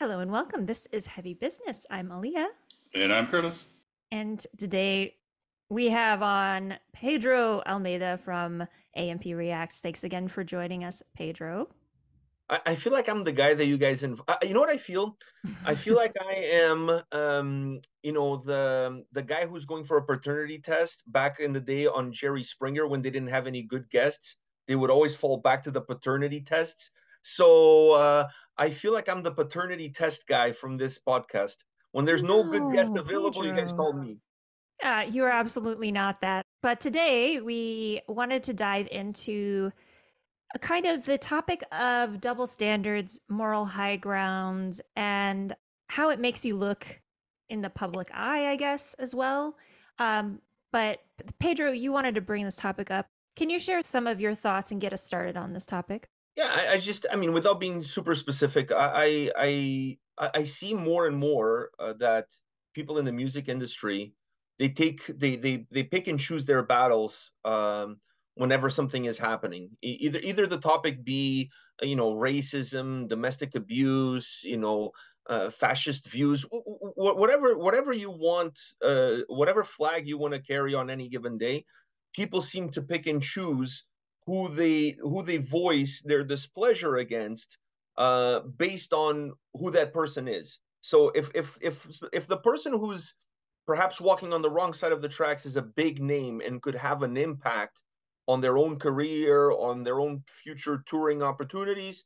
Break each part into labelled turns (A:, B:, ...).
A: Hello and welcome. This is Heavy Business. I'm Aaliyah,
B: And I'm Curtis.
A: and today we have on Pedro Almeida from AMP Reacts. Thanks again for joining us, Pedro.
C: I feel like I'm the guy that you guys you know what I feel? I feel like I am the guy who's going for a paternity test back in the day on Jerry Springer when they didn't have any good guests. They would always fall back to the paternity tests. So I feel like I'm the paternity test guy from this podcast. When there's no good guest
A: No,
C: available, you guys
A: Pedro.
C: call me.
A: You're absolutely not that. But today we wanted to dive into a kind of the topic of double standards, moral high grounds, and how it makes you look in the public eye, I guess, as well. But Pedro, you wanted to bring this topic up. Can you share some of your thoughts and get us started on this topic?
C: Yeah, I mean, without being super specific, I see more and more that people in the music industry they pick and choose their battles whenever something is happening. Either the topic be racism, domestic abuse, fascist views, whatever you want, whatever flag you want to carry on any given day, people seem to pick and choose who they voice their displeasure against based on who that person is. So if the person who's perhaps walking on the wrong side of the tracks is a big name and could have an impact on their own career, on their own future touring opportunities,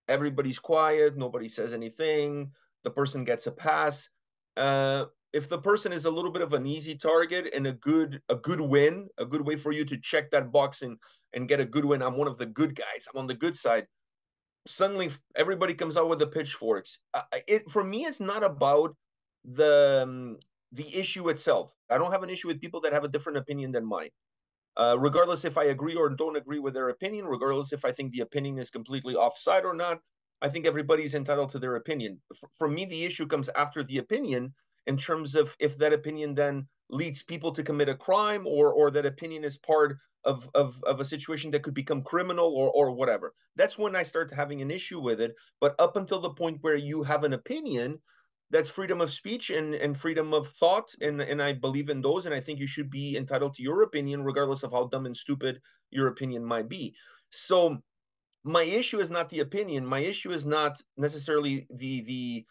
C: everybody's quiet, nobody says anything, the person gets a pass. If the person is a little bit of an easy target and a good win, a good way for you to check that box and get a good win. I'm one of the good guys. I'm on the good side. Suddenly, everybody comes out with the pitchforks. For me, it's not about the the issue itself. I don't have an issue with people that have a different opinion than mine. Regardless if I agree or don't agree with their opinion, regardless if I think the opinion is completely offside or not, I think everybody's entitled to their opinion. For me, the issue comes after the opinion in terms of if that opinion then leads people to commit a crime or that opinion is part of a situation that could become criminal or whatever. That's when I start having an issue with it. But up until the point where you have an opinion, that's freedom of speech and freedom of thought, and I believe in those, and I think you should be entitled to your opinion regardless of how dumb and stupid your opinion might be. So my issue is not the opinion, my issue is not necessarily the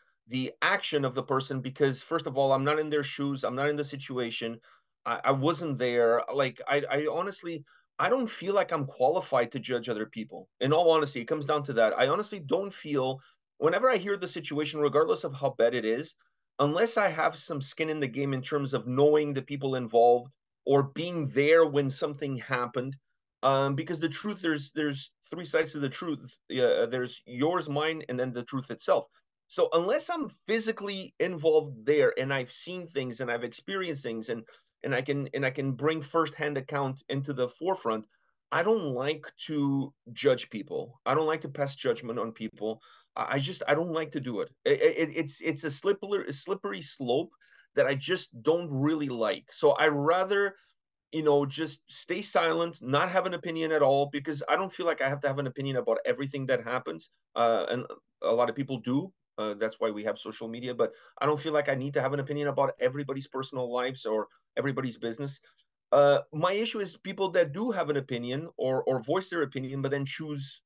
C: action of the person, because first of all, I'm not in their shoes, I'm not in the situation, I wasn't there. Like I honestly, I don't feel like I'm qualified to judge other people. In all honesty, it comes down to that. I honestly don't feel, whenever I hear the situation, regardless of how bad it is, unless I have some skin in the game in terms of knowing the people involved or being there when something happened. Because the truth, there's three sides to the truth. There's yours, mine, and then the truth itself. So unless I'm physically involved there and I've seen things and I've experienced things and I can bring firsthand account into the forefront, I don't like to judge people. I don't like to pass judgment on people. I don't like to do it. It's a slippery slope that I just don't really like. So I rather just stay silent, not have an opinion at all, because I don't feel like I have to have an opinion about everything that happens. And a lot of people do. That's why we have social media, but I don't feel like I need to have an opinion about everybody's personal lives or everybody's business. My issue is people that do have an opinion or voice their opinion, but then choose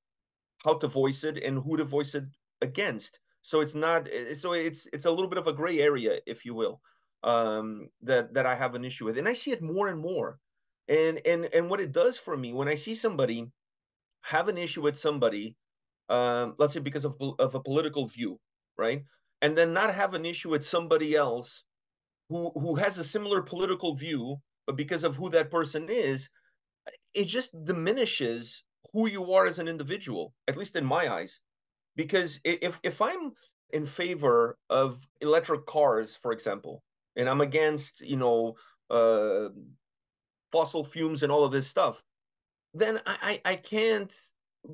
C: how to voice it and who to voice it against. So it's not. So it's a little bit of a gray area, if you will, that I have an issue with, and I see it more and more. And what it does for me when I see somebody have an issue with somebody, let's say because of a political view, right, and then not have an issue with somebody else who has a similar political view, but because of who that person is, it just diminishes who you are as an individual, at least in my eyes. Because if I'm in favor of electric cars, for example, and I'm against fossil fumes and all of this stuff, then I can't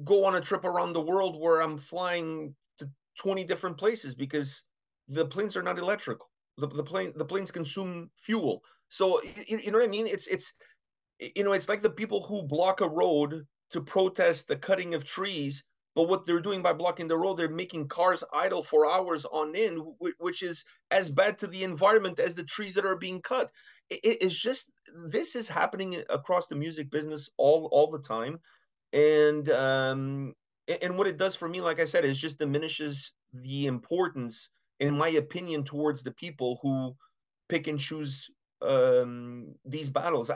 C: go on a trip around the world where I'm flying to 20 different places because the planes are not electrical. The planes consume fuel. So you know what I mean? It's like the people who block a road to protest the cutting of trees, But what they're doing by blocking the road, they're making cars idle for hours on end, which is as bad to the environment as the trees that are being cut. It's just, this is happening across the music business all the time, and what it does for me, like I said, is just diminishes the importance, in my opinion, towards the people who pick and choose these battles.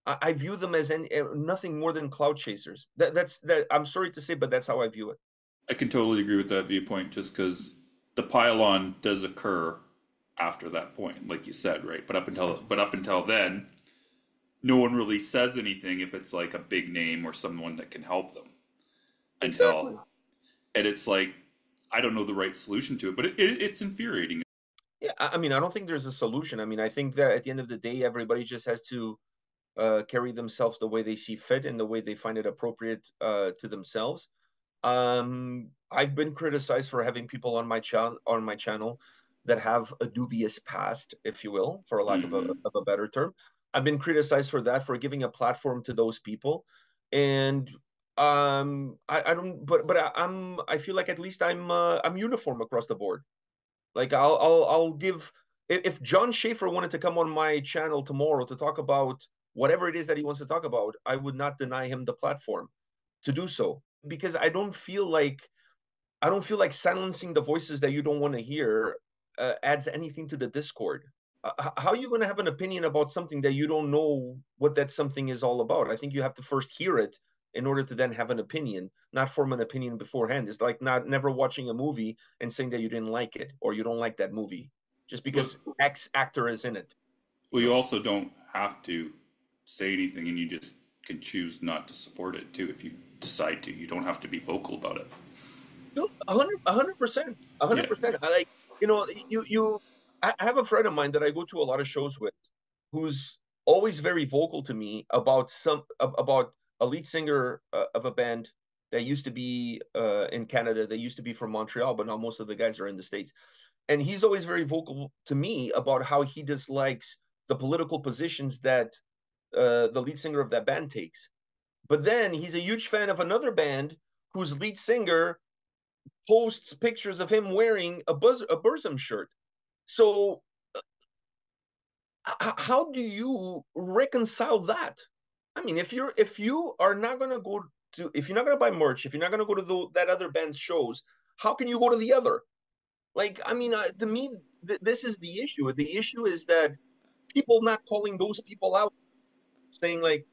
C: I view them as nothing more than cloud chasers. That's that. I'm sorry to say, but that's how I view it.
B: I can totally agree with that viewpoint just because the pylon does occur after that point, like you said, right? But up until then, no one really says anything if it's like a big name or someone that can help them.
C: Exactly.
B: Until and it's like I don't know the right solution to it, but it's infuriating.
C: Yeah, I mean, I don't think there's a solution. I mean, I think that at the end of the day, everybody just has to carry themselves the way they see fit and the way they find it appropriate to themselves. I've been criticized for having people on my channel that have a dubious past, if you will, for a lack
B: Hmm.
C: of a better term. I've been criticized for that, for giving a platform to those people, and I don't, but I feel like at least I'm uniform across the board. Like I'll give, if John Schaefer wanted to come on my channel tomorrow to talk about whatever it is that he wants to talk about, I would not deny him the platform to do so, because I don't feel like silencing the voices that you don't want to hear adds anything to the discord. How are you going to have an opinion about something that you don't know what that something is all about? I think you have to first hear it in order to then have an opinion, not form an opinion beforehand. It's like not never watching a movie and saying that you didn't like it or you don't like that movie just
B: But
C: because X actor is in it.
B: well,
C: You
B: you
C: know,
B: also don't have to say anything, and you just can choose not to support it too if you decide to. You don't have to be vocal about it.
C: dude, 100%, a
B: Yeah.
C: 100%. I like, you know, you. I have a friend of mine that I go to a lot of shows with, who's always very vocal to me about about a lead singer of a band that used to be in Canada. They used to be from Montreal, but now most of the guys are in the States. And he's always very vocal to me about how he dislikes the political positions that the lead singer of that band takes. But then he's a huge fan of another band whose lead singer posts pictures of him wearing a Burzum shirt. So how do you reconcile that? I mean, if you are not gonna go to, if you're not gonna buy merch, if you're not gonna go to that other band's shows, how can you go to the other? Like, I mean, to me, this is the issue. The issue is that people not calling those people out, saying like,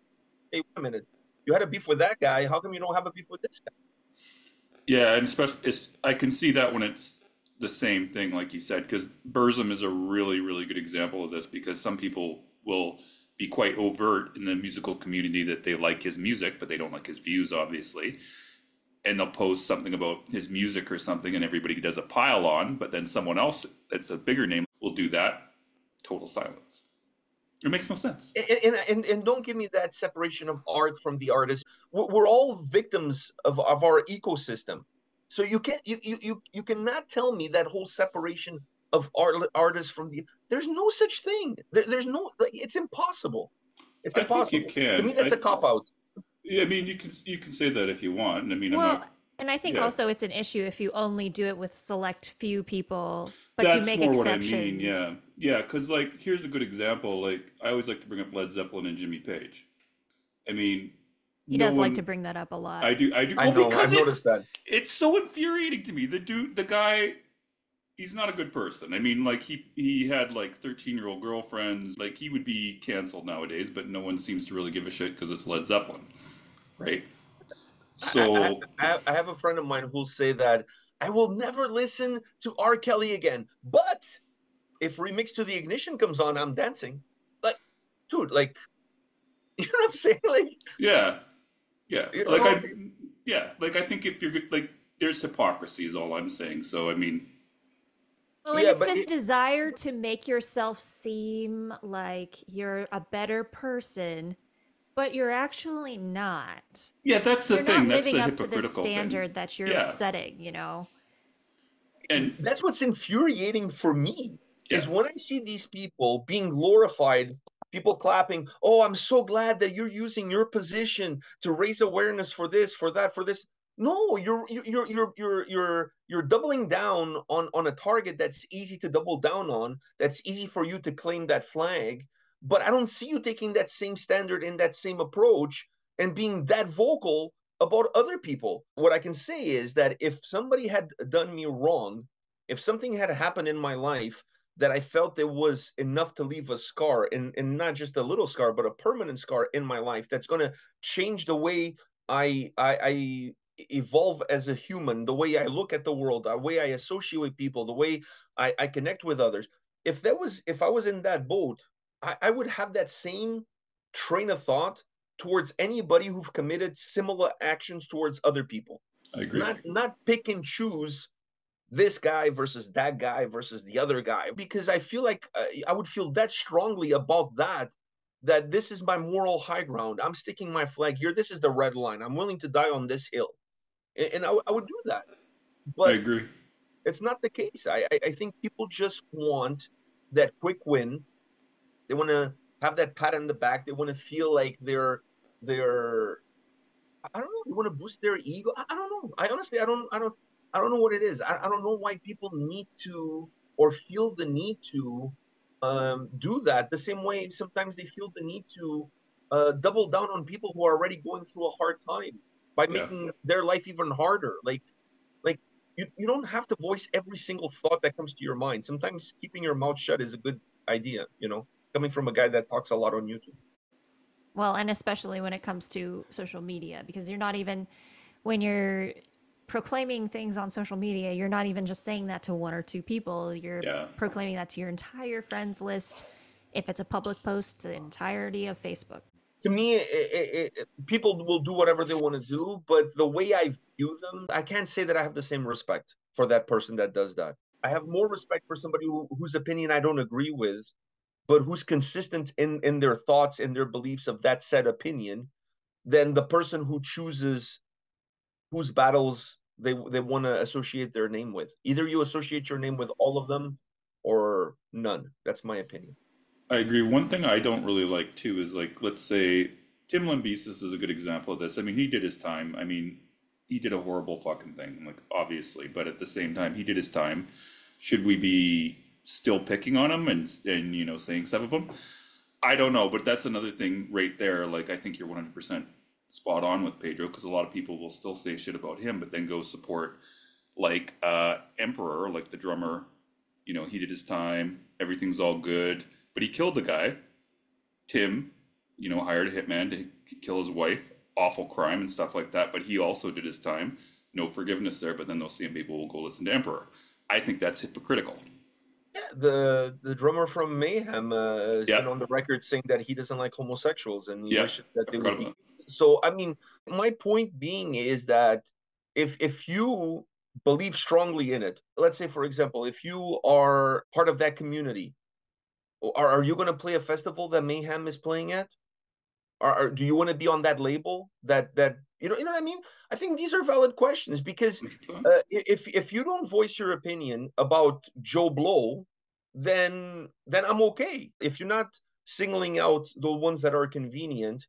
C: "Hey, wait a minute, you had a beef with that guy. How come you don't have a beef with this guy?"
B: Yeah, and especially I can see that when it's the same thing, like you said, because Burzum is a really, really good example of this because some people will be quite overt in the musical community that they like his music, but they don't like his views, obviously. And they'll post something about his music or something, and everybody does a pile on, but then someone else that's a bigger name will do that. Total silence. It makes no sense.
C: And don't give me that separation of art from the artist. We're all victims of our ecosystem. So you can't you cannot tell me that whole separation of artists from the, there's no such thing. There's no, like, it's impossible. It's
B: I think you
C: impossible. To me,
B: can.
C: that's a cop out.
B: Yeah, I mean, you can say that if you want. I mean, I'm
A: Well,
B: not.
A: and I think
B: Yeah,
A: also it's an issue if you only do it with select few people, but you
B: that's
A: make
B: more what I mean.
A: exceptions.
B: Yeah, yeah. Because like, here's a good example. Like, I always like to bring up Led Zeppelin and Jimmy Page. I mean,
A: He
B: no
A: does like to
B: one.
A: bring that up a lot.
B: I do.
C: I
B: Well,
C: know.
B: because
C: I've
B: it's
C: noticed that.
B: it's so infuriating to me. The guy, he's not a good person. I mean, like he had like 13-year-old girlfriends. Like he would be canceled nowadays, but no one seems to really give a shit because it's Led Zeppelin, right? So
C: I have a friend of mine who'll say that I will never listen to R. Kelly again, but if Remix to the Ignition comes on, I'm dancing. Like, dude, like, you know what I'm saying? Like,
B: yeah, yeah.
C: you
B: Like
C: know,
B: I think if you're like, there's hypocrisy is all I'm saying. So I mean,
A: Well, and
C: yeah,
A: it's
C: but
A: this desire to make yourself seem like you're a better person, but you're actually not.
B: yeah, that's the
A: You're
B: thing.
A: not
B: That's
A: living
B: the
A: up to the
B: hypocritical thing.
A: standard that you're
B: Yeah,
A: setting, you know?
B: and
C: that's what's infuriating for me
B: yeah,
C: is when I see these people being glorified, people clapping. Oh, I'm so glad that you're using your position to raise awareness for this, for that, for this. No, you're doubling down on a target that's easy to double down on, that's easy for you to claim that flag. But I don't see you taking that same standard and that same approach and being that vocal about other people. What I can say is that if somebody had done me wrong, if something had happened in my life that I felt it was enough to leave a scar, and not just a little scar, but a permanent scar in my life, that's going to change the way I evolve as a human, the way I look at the world, the way I associate with people, the way I connect with others. If I was in that boat, I would have that same train of thought towards anybody who've committed similar actions towards other people.
B: I agree.
C: Not pick and choose this guy versus that guy versus the other guy, because I feel like I would feel that strongly about that this is my moral high ground. I'm sticking my flag here. This is the red line. I'm willing to die on this hill, and I would do that.
B: I
C: But
B: agree.
C: it's not the case. I think people just want that quick win. They want to have that pat on the back. They want to feel like they're I don't know. They want to boost their ego. I don't know. I honestly, I don't know what it is. I don't know why people need to or feel the need to do that. The same way sometimes they feel the need to double down on people who are already going through a hard time by
B: Yeah.
C: making their life even harder. Like you don't have to voice every single thought that comes to your mind. Sometimes keeping your mouth shut is a good idea. Coming from a guy that talks a lot on YouTube.
A: Well, and especially when it comes to social media, because you're not even, when you're proclaiming things on social media, you're not even just saying that to one or two people. You're
B: Yeah.
A: proclaiming that to your entire friends list. If it's a public post, the entirety of Facebook.
C: To me, people will do whatever they want to do, but the way I view them, I can't say that I have the same respect for that person that does that. I have more respect for somebody whose opinion I don't agree with, but who's consistent in their thoughts and their beliefs of that said opinion, than the person who chooses whose battles they want to associate their name with. Either you associate your name with all of them or none. That's my opinion.
B: I agree. One thing I don't really like too is like, let's say Tim Lambesis is a good example of this. I mean, he did his time. I mean, he did a horrible fucking thing, like obviously, but at the same time, he did his time. Should we be still picking on him and saying stuff about him? I don't know, but that's another thing right there. Like, I think you're 100% spot on with Pedro because a lot of people will still say shit about him, but then go support like Emperor, like the drummer. He did his time. Everything's all good, but he killed the guy. Tim, hired a hitman to kill his wife. Awful crime and stuff like that. But he also did his time. No forgiveness there. But then those same people will go listen to Emperor. I think that's hypocritical.
C: Yeah, the drummer from Mayhem has
B: Yeah,
C: been on the record saying that he doesn't like homosexuals and he
B: yeah.
C: wishes that
B: I
C: they
B: forgot
C: would
B: about
C: be.
B: that.
C: So I mean, my point being is that if you believe strongly in it, let's say for example, if you are part of that community, are you going to play a festival that Mayhem is playing at? Do you want to be on that label that you know what I mean? I think these are valid questions because if you don't voice your opinion about Joe Blow, then I'm okay. If you're not singling out the ones that are convenient,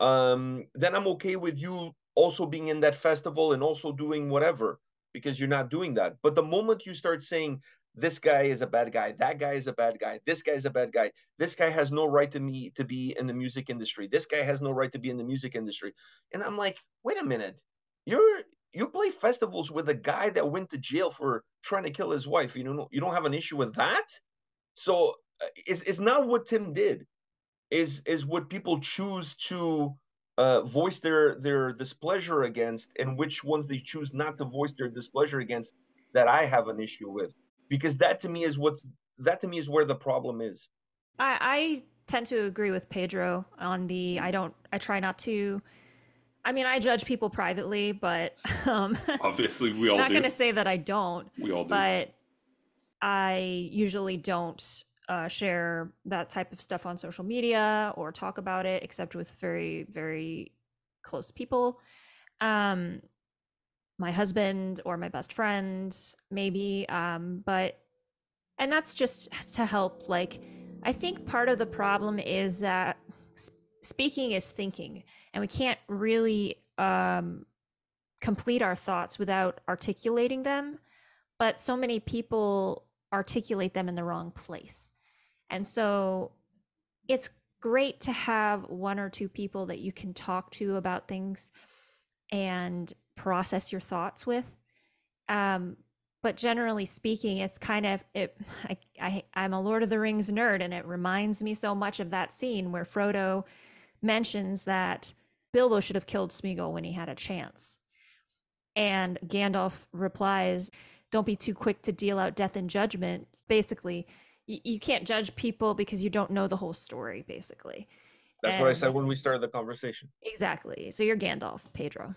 C: then I'm okay with you also being in that festival and also doing whatever because you're not doing that. But the moment you start saying this guy is a bad guy, that guy is a bad guy, this guy is a bad guy, this guy has no right to be in the music industry, this guy has no right to be in the music industry, and I'm like, wait a minute, you're you play festivals with a guy that went to jail for trying to kill his wife. You don't have an issue with that. So it's not what Tim did is what people choose to voice their displeasure against, and which ones they choose not to voice their displeasure against that I have an issue with, because that to me is where the problem is.
A: I tend to agree with Pedro on the I try not to, I mean, I judge people privately, but
B: Obviously, we
A: I'm
B: all
A: not going
B: do.
A: to say that I don't,
B: We all do.
A: but I usually don't share that type of stuff on social media or talk about it except with very, very close people. Um, my husband or my best friend, maybe. But, and that's just to help. Like, I think part of the problem is that speaking is thinking, and we can't really complete our thoughts without articulating them, but so many people articulate them in the wrong place. And so it's great to have one or two people that you can talk to about things and process your thoughts with. Um, but generally speaking, it's kind of it. I'm a Lord of the Rings nerd, and it reminds me so much of that scene where Frodo mentions that Bilbo should have killed Smeagol when he had a chance, and Gandalf replies, "Don't be too quick to deal out death and judgment." Basically, you can't judge people because you don't know the whole story. Basically,
C: That's what I said
A: and
C: when we started the conversation.
A: exactly. So you're Gandalf, Pedro.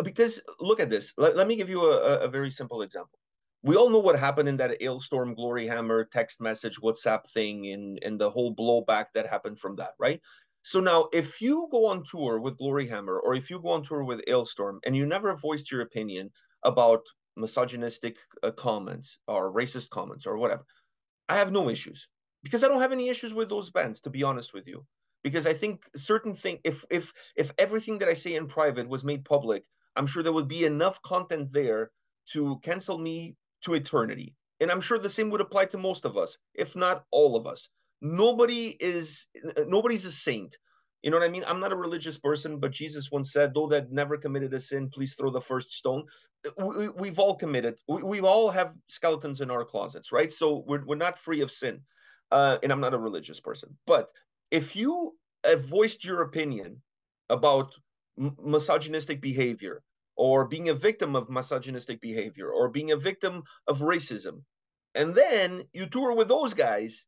C: Because look at this. Let me give you a very simple example. We all know what happened in that Ailstorm Gloryhammer text message WhatsApp thing and the whole blowback that happened from that, right? So now, if you go on tour with Gloryhammer or if you go on tour with Ailstorm and you never voiced your opinion about misogynistic comments or racist comments or whatever, I have no issues because I don't have any issues with those bands, to be honest with you. Because I think certain thing, if everything that I say in private was made public, I'm sure there would be enough content there to cancel me to eternity. And I'm sure the same would apply to most of us, if not all of us. Nobody is nobody's a saint. You know what I mean? I'm not a religious person, but Jesus once said, "Though that never committed a sin, please throw the first stone." We've all committed. We all have skeletons in our closets, right? So we're not free of sin. And I'm not a religious person. But if you have voiced your opinion about misogynistic behavior or being a victim of misogynistic behavior or being a victim of racism, and then you tour with those guys,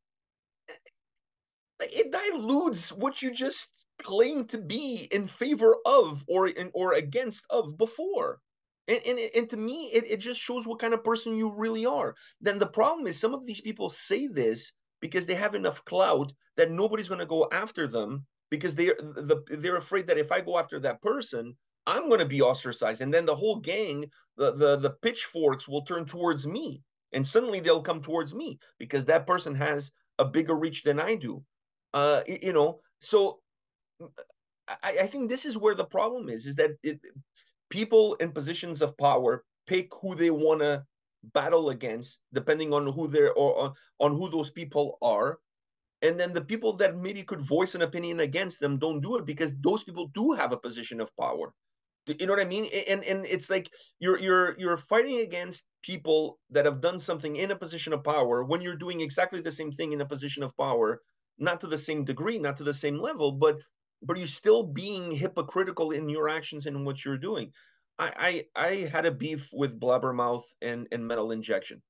C: it dilutes what you just claimed to be in favor of or against of before. And to me, it just shows what kind of person you really are. Then the problem is some of these people say this because they have enough clout that nobody's going to go after them because they're afraid that if I go after that person, I'm going to be ostracized, and then the whole gang, the pitchforks will turn towards me, and suddenly they'll come towards me because that person has a bigger reach than I do. So I think this is where the problem is that people in positions of power pick who they want to battle against, depending on who they're or on who those people are. And then the people that maybe could voice an opinion against them don't do it because those people do have a position of power. You know what I mean? And it's like you're fighting against people that have done something in a position of power when you're doing exactly the same thing in a position of power, not to the same degree, not to the same level, but you're still being hypocritical in your actions and what you're doing. I had a beef with Blabbermouth and Metal Injection.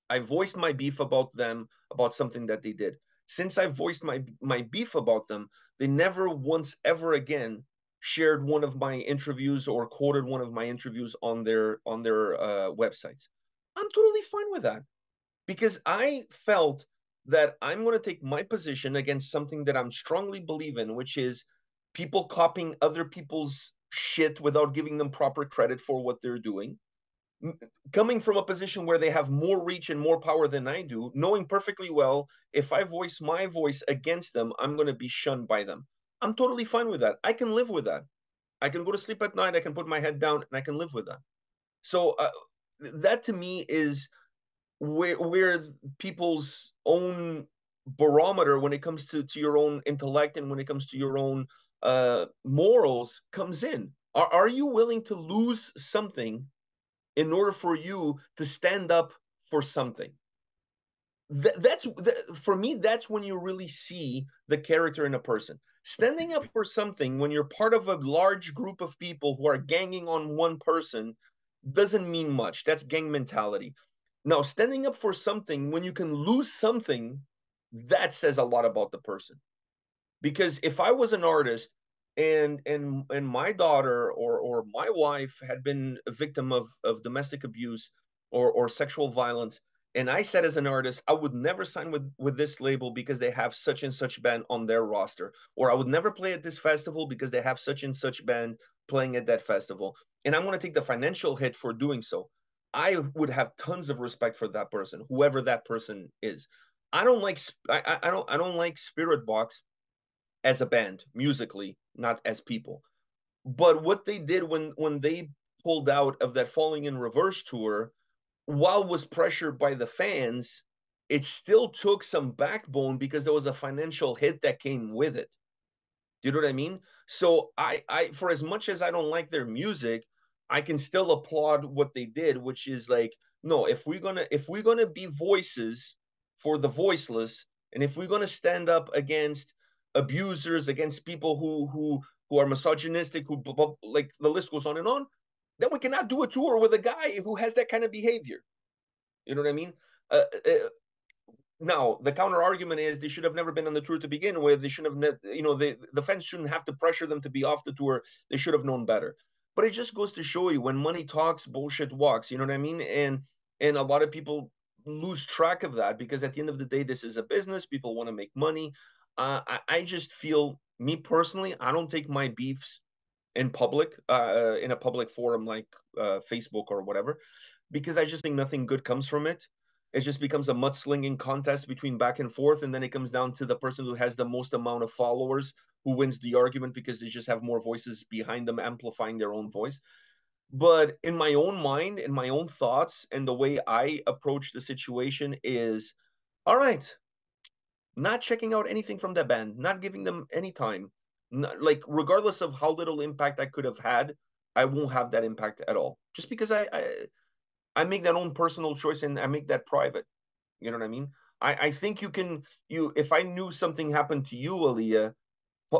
C: I voiced my beef about them about something that they did. Since I voiced my beef about them, they never once ever again shared one of my interviews or quoted one of my interviews on their websites. I'm totally fine with that because I felt that I'm going to take my position against something that I'm strongly believe in, which is people copying other people's shit without giving them proper credit for what they're doing, coming from a position where they have more reach and more power than I do, knowing perfectly well if I voice my voice against them, I'm going to be shunned by them. I'm totally fine with that. I can live with that. I can go to sleep at night. I can put my head down and I can live with that. So that to me is where people's own barometer when it comes to your own intellect and when it comes to your own morals comes in. Are you willing to lose something in order for you to stand up for something? That's for me, that's when you really see the character in a person. Standing up for something when you're part of a large group of people who are ganging on one person doesn't mean much. That's gang mentality. Now, standing up for something when you can lose something, that says a lot about the person. Because if I was an artist and my daughter or my wife had been a victim of domestic abuse or sexual violence, and I said as an artist I would never sign with this label because they have such and such band on their roster, or I would never play at this festival because they have such and such band playing at that festival, and I'm going to take the financial hit for doing so, I would have tons of respect for that person, whoever that person is. I don't like Spirit Box as a band musically, not as people. But what they did when they pulled out of that Falling in Reverse tour, while was pressured by the fans, it still took some backbone because there was a financial hit that came with it. Do you know what I mean? So for as much as I don't like their music, I can still applaud what they did, which is like, no, if we're gonna be voices for the voiceless, and if we're gonna stand up against abusers, against people who are misogynistic, who like the list goes on, then we cannot do a tour with a guy who has that kind of behavior. You know what I mean? Uh, uh, Now, the counter argument is they should have never been on the tour to begin with. They shouldn't have, the fans shouldn't have to pressure them to be off the tour. They should have known better. But it just goes to show you, when money talks, bullshit walks. You know what I mean? And a lot of people lose track of that, because at the end of the day, this is a business. People want to make money. I just feel, me personally, I don't take my beefs in public, in a public forum like Facebook or whatever, because I just think nothing good comes from it. It just becomes a mudslinging contest between back and forth, and then it comes down to the person who has the most amount of followers who wins the argument, because they just have more voices behind them amplifying their own voice. But in my own mind, in my own thoughts, and the way I approach the situation is, all right, not checking out anything from that band, not giving them any time. Like, regardless of how little impact I could have had, I won't have that impact at all. Just because I make that own personal choice, and I make that private. You know what I mean? I think you if I knew something happened to you, Aaliyah,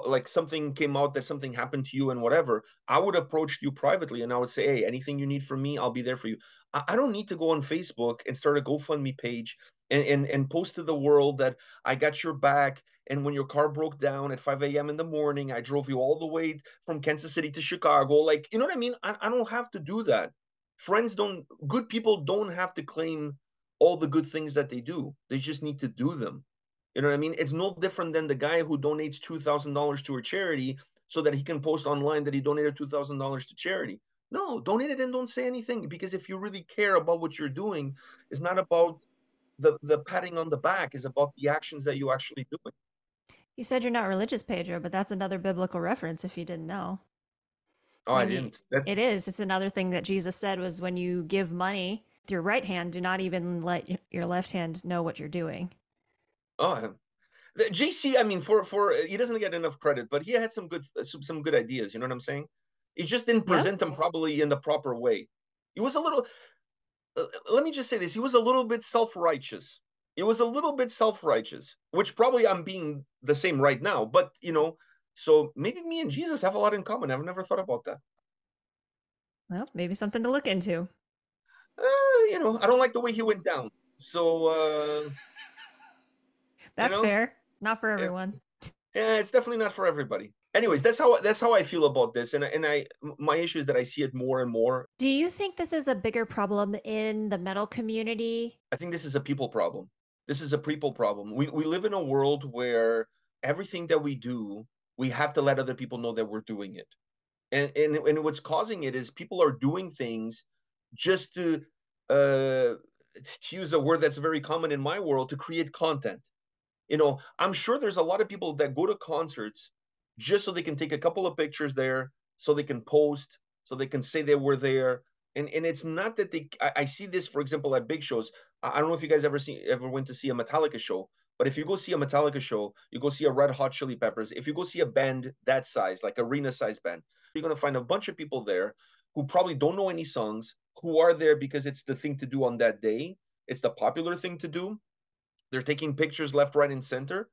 C: like something came out that something happened to you and whatever, I would approach you privately, and I would say, hey, anything you need from me, I'll be there for you. I don't need to go on Facebook and start a GoFundMe page and post to the world that I got your back. And when your car broke down at 5 a.m. in the morning, I drove you all the way from Kansas City to Chicago. Like, you know what I mean? I don't have to do that. Good people don't have to claim all the good things that they do. They just need to do them. You know what I mean? It's no different than the guy who donates $2,000 to a charity so that he can post online that he donated $2,000 to charity. No, donate it and don't say anything, because if you really care about what you're doing, it's not about the patting on the back, it's about the actions that you actually do.
A: You said you're not religious, Pedro, but that's another biblical reference if you didn't know.
C: Oh, I
A: When you
C: didn't. That
A: it's another thing that Jesus said was, when you give money with your right hand, do not even let your left hand know what you're doing.
C: oh the JC, I mean, for he doesn't get enough credit, but he had some good ideas. You know what I'm saying? He just didn't
A: Yep.
C: present them probably in the proper way. He was a little. Let me just say this: he was a little bit self-righteous. It was a little bit self-righteous, which probably I'm being the same right now. But so maybe me and Jesus have a lot in common. I've never thought about that.
A: Well, maybe something to look into.
C: I don't like the way he went down. So you
A: That's
C: know,
A: fair. Not for
C: if,
A: everyone.
C: yeah, it's definitely not for everybody. Anyways, that's how I feel about this, and my issue is that I see it more and more.
A: Do you think this is a bigger problem in the metal community?
C: I think this is a people problem. This is a people problem. We live in a world where everything that we do, we have to let other people know that we're doing it. And what's causing it is people are doing things just uh to use a word that's very common in my world, to create content. I'm sure there's a lot of people that go to concerts just so they can take a couple of pictures there, so they can post, so they can say they were there. And it's not that I see this, for example, at big shows. I don't know if you guys ever went to see a Metallica show, but if you go see a Metallica show, you go see a Red Hot Chili Peppers, if you go see a band that size, like arena size band, you're going to find a bunch of people there who probably don't know any songs, who are there because it's the thing to do on that day. It's the popular thing to do. They're taking pictures left, right, and center,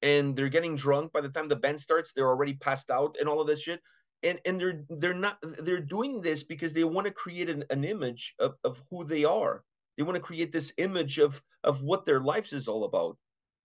C: and they're getting drunk. By the time the band starts, they're already passed out and all of this shit. And they're doing this because they want to create an image of who they are. They want to create this image of what their lives is all about,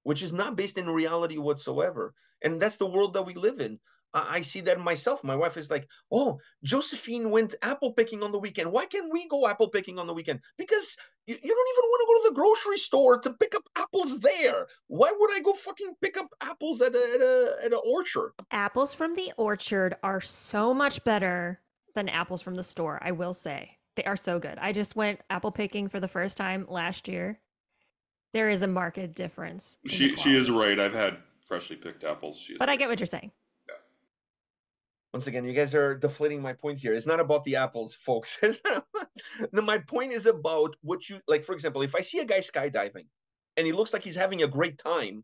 C: which is not based in reality whatsoever. And that's the world that we live in. I see that in myself. My wife is like, "Oh, Josephine went apple picking on the weekend. Why can't we go apple picking on the weekend? Because you don't even want to go to the grocery store to pick up apples there. Why would I go fucking pick up apples at an orchard?"
A: Apples from the orchard are so much better than apples from the store, I will say. They are so good. I just went apple picking for the first time last year. There is a marked difference in the
B: She is
A: quality.
B: right. I've had freshly picked apples. She is
A: But I
B: right.
A: get what you're saying.
B: Yeah.
C: once again, you guys are deflating my point here. It's not about the apples, folks. No, my point is about what you like. For example, if I see a guy skydiving and he looks like he's having a great time,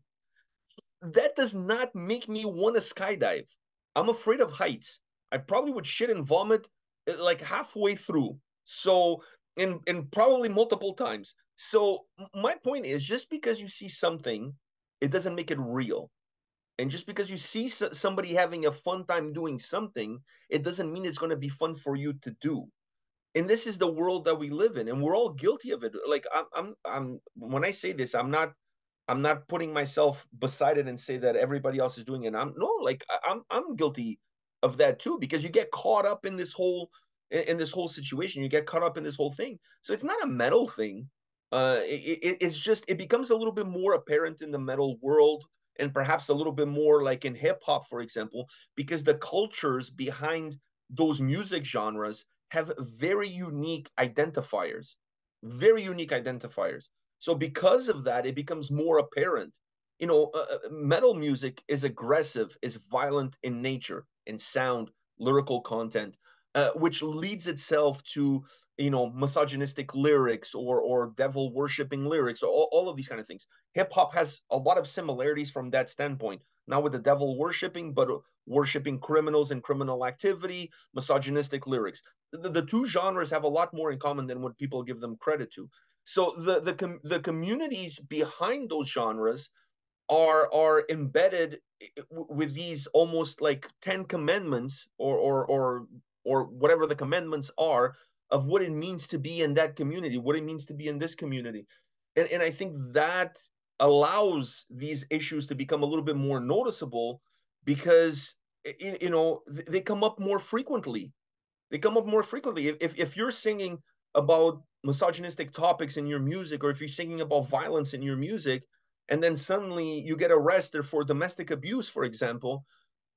C: that does not make me want to skydive. I'm afraid of heights. I probably would shit and vomit like halfway through. So, and probably multiple times. So, my point is just because you see something, it doesn't make it real. And just because you see somebody having a fun time doing something, it doesn't mean it's going to be fun for you to do. And this is the world that we live in, and we're all guilty of it. Like I'm when I say this, I'm not putting myself beside it and say that everybody else is doing it. I'm no, like I'm guilty of that too, because you get caught up in this whole situation. You get caught up in this whole thing. So it's not a metal thing. It's just it becomes a little bit more apparent in the metal world, and perhaps a little bit more like in hip hop, for example, because the cultures behind those music genres have very unique identifiers, very unique identifiers. So because of that, it becomes more apparent. Metal music is aggressive, is violent in nature, in sound, lyrical content, which leads itself to misogynistic lyrics or devil worshipping lyrics, or all of these kind of things. Hip hop has a lot of similarities from that standpoint. Not with the devil worshipping, but worshipping criminals and criminal activity, misogynistic lyrics. The two genres have a lot more in common than what people give them credit to. So the communities behind those genres are embedded with these almost like 10 commandments or whatever the commandments are of what it means to be in that community, what it means to be in this community. And I think that allows these issues to become a little bit more noticeable because they come up more frequently. They come up more frequently. If you're singing about misogynistic topics in your music, or if you're singing about violence in your music, and then suddenly you get arrested for domestic abuse, for example,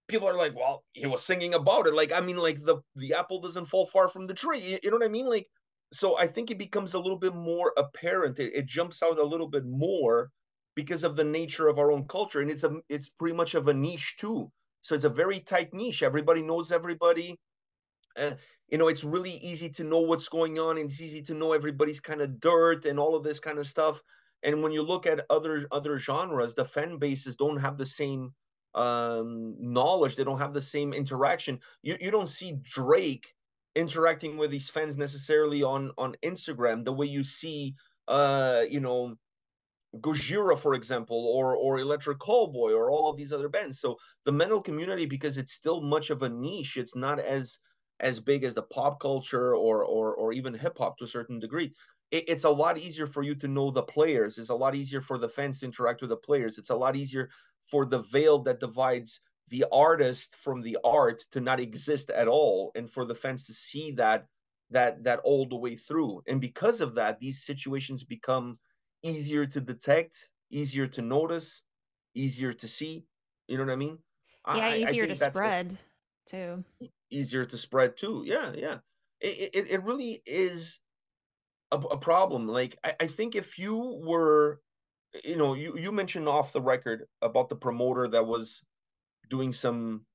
C: people are like, well, he was singing about it. Like, I mean, like the apple doesn't fall far from the tree. You know what I mean? Like, so I think it becomes a little bit more apparent. It jumps out a little bit more because of the nature of our own culture, and it's pretty much of a niche too. So it's a very tight niche. Everybody knows everybody. uh, it's really easy to know what's going on, and it's easy to know everybody's kind of dirt and all of this kind of stuff. And when you look at other genres, the fan bases don't have the same knowledge. They don't have the same interaction. You don't see Drake interacting with these fans necessarily on Instagram the way you see Gojira, for example, or Electric Callboy, or all of these other bands. So the metal community, because it's still much of a niche, it's not as big as the pop culture or even hip hop to a certain degree. It's a lot easier for you to know the players. It's a lot easier for the fans to interact with the players. It's a lot easier for the veil that divides the artist from the art to not exist at all, and for the fans to see that all the way through. And because of that, these situations become easier to detect, easier to notice, easier to see. You know what I mean?
A: Yeah,
C: I
A: easier to
C: think that's
A: spread too.
C: easier to spread too. Yeah, yeah. It really is a problem. Like I think if you were, you mentioned off the record about the promoter that was doing some,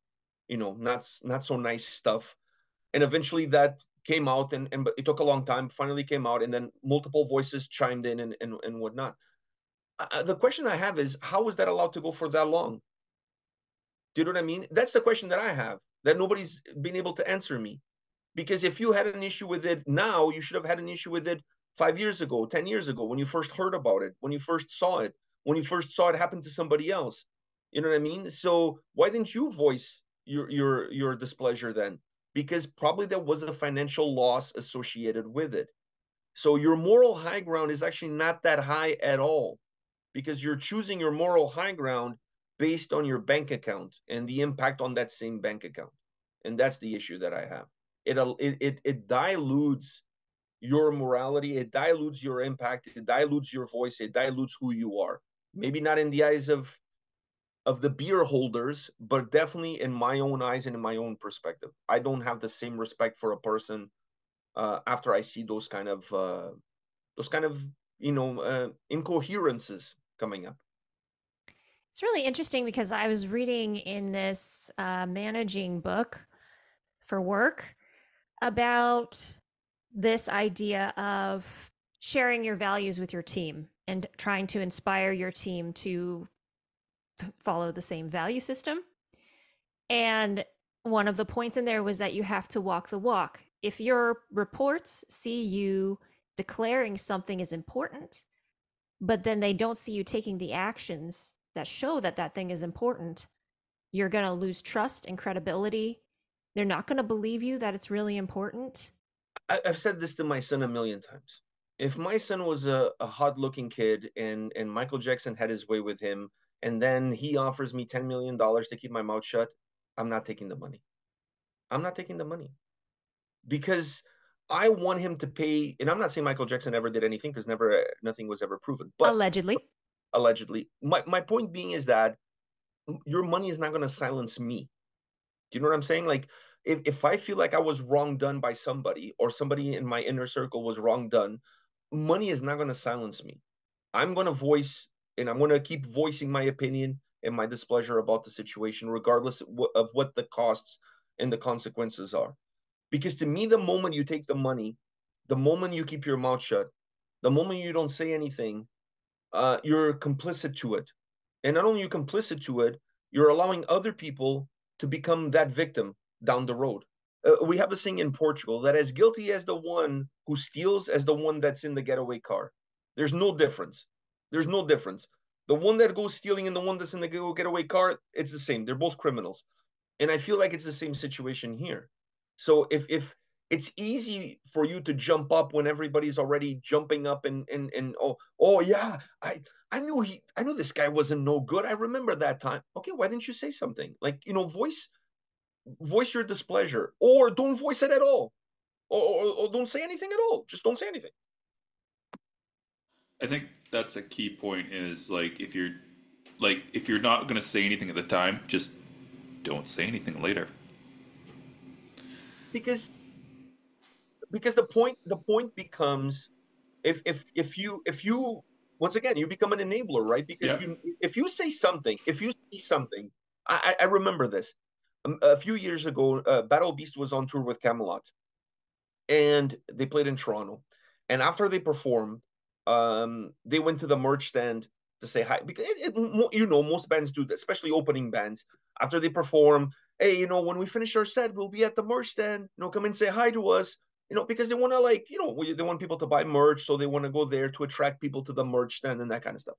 C: not so nice stuff, and eventually that came out, and but it took a long time. Finally came out, and then multiple voices chimed in and whatnot. The question I have is, how was that allowed to go for that long? Do you know what I mean? That's the question that I have, that nobody's been able to answer me. Because if you had an issue with it now, you should have had an issue with it 5 years ago, 10 years ago, when you first heard about it, when you first saw it, when you first saw it happen to somebody else. You know what I mean? So why didn't you voice your displeasure then? Because probably there was a financial loss associated with it. So your moral high ground is actually not that high at all, because you're choosing your moral high ground based on your bank account and the impact on that same bank account. And that's the issue that I have. It dilutes your morality, it dilutes your impact, it dilutes your voice, it dilutes who you are. Maybe not in the eyes of the beer holders, but definitely in my own eyes and in my own perspective. I don't have the same respect for a person after I see those kind of incoherences coming up.
A: It's really interesting because I was reading in this managing book for work about this idea of sharing your values with your team and trying to inspire your team to follow the same value system. And one of the points in there was that you have to walk the walk. If your reports see you declaring something is important, but then they don't see you taking the actions that show that that thing is important, you're going to lose trust and credibility. They're not going to believe you that it's really important.
C: I've said this to my son a million times. If my son was a hot-looking kid and Michael Jackson had his way with him, and then he offers me $10 million to keep my mouth shut, I'm not taking the money. I'm not taking the money because I want him to pay. And I'm not saying Michael Jackson ever did anything because never nothing was ever proven, but
A: Allegedly.
C: allegedly. My point being is that your money is not going to silence me. Do you know what I'm saying? Like, if I feel like I was wrong done by somebody or somebody in my inner circle was wrong done, money is not going to silence me. I'm going to voice and I'm going to keep voicing my opinion and my displeasure about the situation, regardless of what the costs and the consequences are. Because to me, the moment you take the money, the moment you keep your mouth shut, the moment you don't say anything, you're complicit to it. And not only are you complicit to it, you're allowing other people to become that victim down the road. We have a saying in Portugal that as guilty as the one who steals as the one that's in the getaway car. There's no difference. There's no difference. The one that goes stealing and the one that's in the getaway car, it's the same. They're both criminals. And I feel like it's the same situation here. So if it's easy for you to jump up when everybody's already jumping up and oh yeah, I knew this guy wasn't no good. I remember that time. Okay, why didn't you say something? Like, voice your displeasure or don't voice it at all. Or don't say anything at all. Just don't say anything.
B: I think that's a key point is like if you're not gonna say anything at the time, just don't say anything later.
C: Because the point becomes if you once again you become an enabler, right? Because
B: Yeah.
C: you if you say something, if you see something, I remember this. A few years ago, Battle Beast was on tour with Camelot, and they played in Toronto. And after they performed, they went to the merch stand to say hi because most bands do that, especially opening bands. After they perform, hey, when we finish our set, we'll be at the merch stand. Come and say hi to us. Because they want to they want people to buy merch, so they want to go there to attract people to the merch stand and that kind of stuff.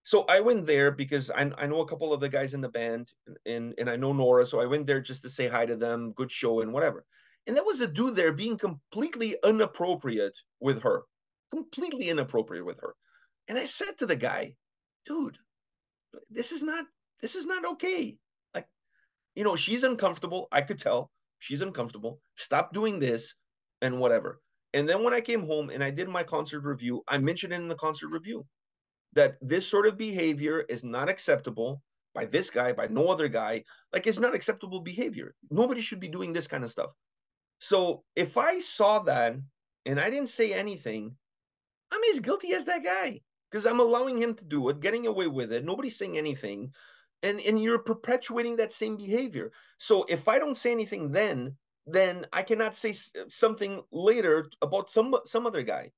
C: So I went there because I know a couple of the guys in the band and I know Nora. So I went there just to say hi to them, good show and whatever. And there was a dude there being completely inappropriate with her, completely inappropriate with her. And I said to the guy, dude, this is not this is not okay. Like, she's uncomfortable. I could tell she's uncomfortable. Stop doing this and whatever. And then when I came home and I did my concert review, I mentioned it in the concert review that this sort of behavior is not acceptable by this guy, by no other guy. Like, it's not acceptable behavior. Nobody should be doing this kind of stuff. So if I saw that and I didn't say anything, I'm as guilty as that guy because I'm allowing him to do it, getting away with it. Nobody's saying anything. And you're perpetuating that same behavior. So if I don't say anything then I cannot say something later about some other guy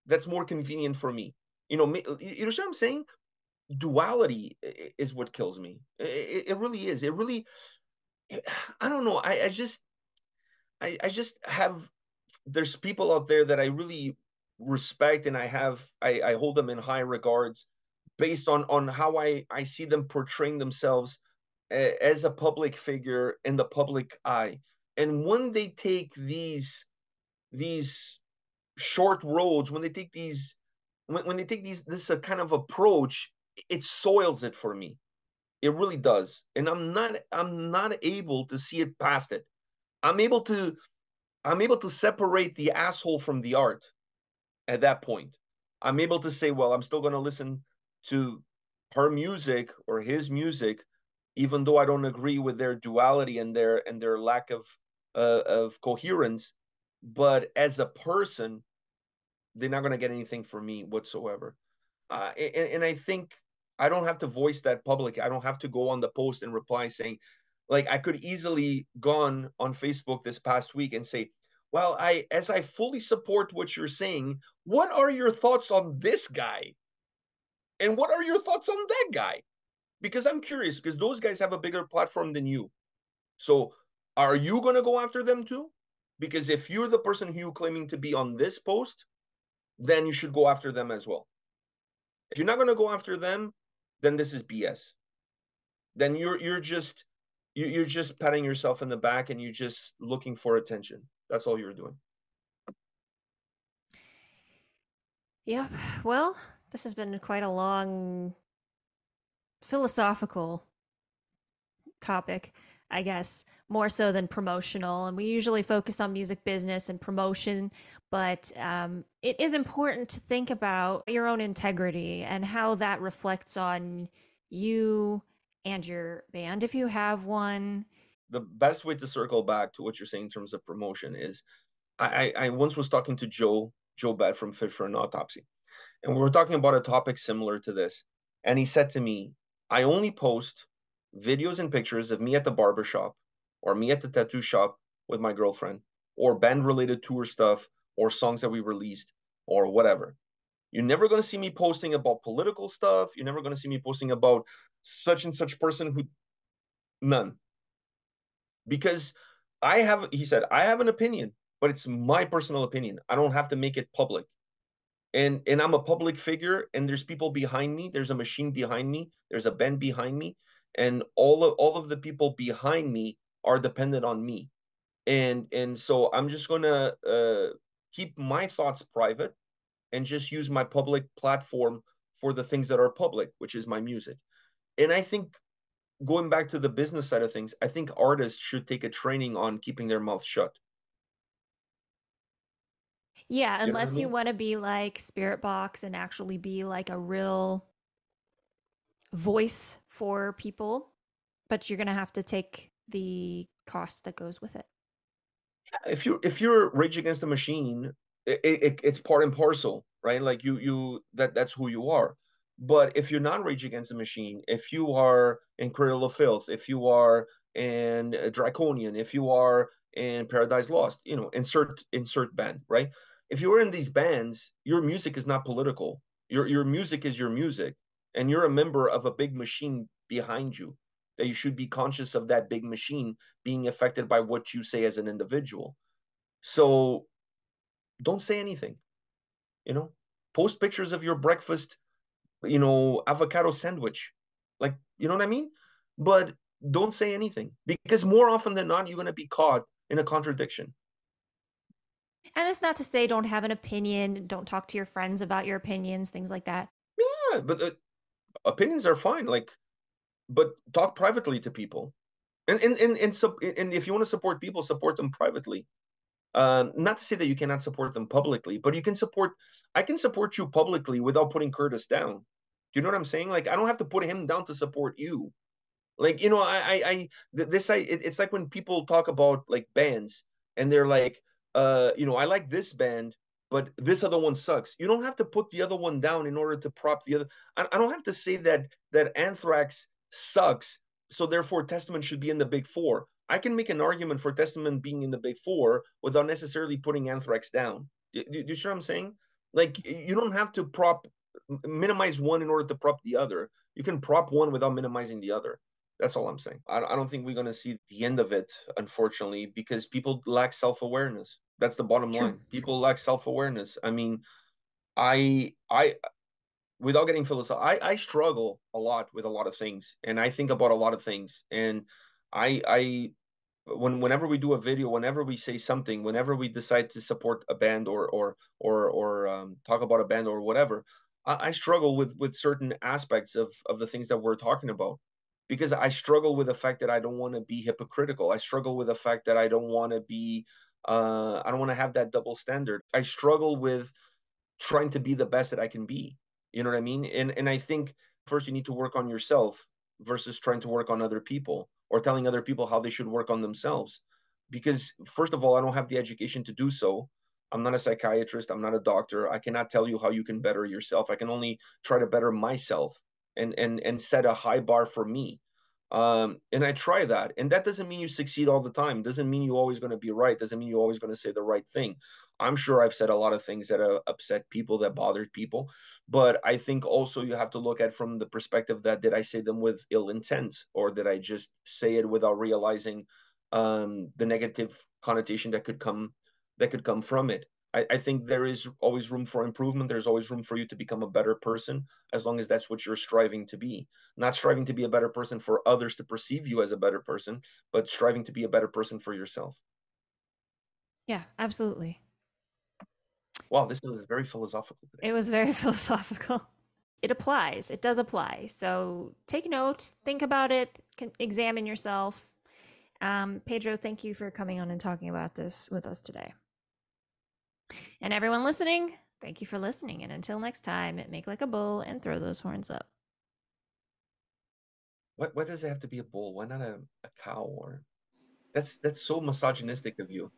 C: that's more convenient for me. You know what I'm saying? Duality is what kills me. It really is. It really, I don't know. I just have, there's people out there that I really respect and I hold them in high regards based on how I see them portraying themselves as a public figure in the public eye. And when they take these short roads, when they take these when they take this kind of approach, it soils it for me. It really does. And I'm not able to see it past it. I'm able to I'm able to separate the asshole from the art at that point. I'm able to say, well, I'm still going to listen to her music or his music, even though I don't agree with their duality and their lack of coherence. But as a person, they're not going to get anything from me whatsoever. And I think I don't have to voice that public. I don't have to go on the post and reply saying, Like I could easily gone on Facebook this past week and say, well, as I fully support what you're saying, what are your thoughts on this guy? And what are your thoughts on that guy? Because I'm curious, because those guys have a bigger platform than you. So are you going to go after them too? Because if you're the person who claiming to be on this post, then you should go after them as well. If you're not going to go after them, then this is BS. Then you're just patting yourself in the back and you're just looking for attention. That's all you're doing.
A: Yep. Well, this has been quite a long philosophical topic, I guess, more so than promotional. And we usually focus on music business and promotion, but it is important to think about your own integrity and how that reflects on you and your band if you have one.
C: The best way to circle back to what you're saying in terms of promotion is I once was talking to Joe Bad from Fit for an Autopsy, and we were talking about a topic similar to this. And he said to me, I only post videos and pictures of me at the barbershop or me at the tattoo shop with my girlfriend or band related tour stuff or songs that we released or whatever. You're never going to see me posting about political stuff. You're never going to see me posting about such and such person who, none. Because he said, I have an opinion, but it's my personal opinion. I don't have to make it public. And I'm a public figure, and there's people behind me, there's a machine behind me, there's a band behind me, and all of the people behind me are dependent on me. And so I'm just gonna keep my thoughts private and just use my public platform for the things that are public, which is my music. And I think going back to the business side of things, I think artists should take a training on keeping their mouth shut.
A: Yeah,
C: You know what I
A: unless you
C: mean?
A: want to be like Spirit Box and actually be like a real voice for people, but you're going to have to take the cost that goes with it.
C: If you're Rage Against the Machine, it's part and parcel, right? Like that's who you are. But if you're not Rage Against the Machine, if you are in Cradle of Filth, if you are in Draconian, if you are in Paradise Lost, insert band, right? If you're in these bands, your music is not political. Your music is your music, and you're a member of a big machine behind you. That you should be conscious of that big machine being affected by what you say as an individual. So don't say anything, you know, post pictures of your breakfast, avocado sandwich. Like, you know what I mean? But don't say anything because more often than not, you're going to be caught in a contradiction.
A: And it's not to say don't have an opinion, don't talk to your friends about your opinions, things like that.
C: Yeah, but opinions are fine. Like, but talk privately to people. And if you want to support people, support them privately. Not to say that you cannot support them publicly, but I can support you publicly without putting Curtis down. Do you know what I'm saying? Like, I don't have to put him down to support you. Like, it's like when people talk about like bands and they're like, I like this band, but this other one sucks. You don't have to put the other one down in order to prop the other. I don't have to say that Anthrax sucks, so therefore Testament should be in the big four. I can make an argument for Testament being in the big four without necessarily putting Anthrax down. Do you see what I'm saying? Like, you don't have to minimize one in order to prop the other. You can prop one without minimizing the other. That's all I'm saying. I don't think we're going to see the end of it, unfortunately, because people lack self awareness. That's the bottom
A: True.
C: line. People lack self awareness. I mean, I, without getting philosophical, I struggle a lot with a lot of things, and I think about a lot of things. And I whenever we do a video, whenever we say something, whenever we decide to support a band or talk about a band or whatever, I struggle with certain aspects of the things that we're talking about because I struggle with the fact that I don't want to be hypocritical. I struggle with the fact that I don't want to have that double standard. I struggle with trying to be the best that I can be. You know what I mean? And I think first you need to work on yourself versus trying to work on other people or telling other people how they should work on themselves. Because first of all, I don't have the education to do so. I'm not a psychiatrist. I'm not a doctor. I cannot tell you how you can better yourself. I can only try to better myself and set a high bar for me. And I try that. And that doesn't mean you succeed all the time. Doesn't mean you're always going to be right. Doesn't mean you're always going to say the right thing. I'm sure I've said a lot of things that upset people, that bothered people. But I think also you have to look at from the perspective that did I say them with ill intent, or did I just say it without realizing the negative connotation that could come from it. I think there is always room for improvement. There's always room for you to become a better person, as long as that's what you're striving to be. Not striving to be a better person for others to perceive you as a better person, but striving to be a better person for yourself.
A: Yeah, absolutely.
C: Wow, this is very philosophical today.
A: It was very philosophical. It applies. It does apply. So take note, think about it, examine yourself. Pedro, thank you for coming on and talking about this with us today. And everyone listening, thank you for listening. And until next time, make like a bull and throw those horns up.
C: Why does it have to be a bull? Why not a cow? Or that's so misogynistic of you.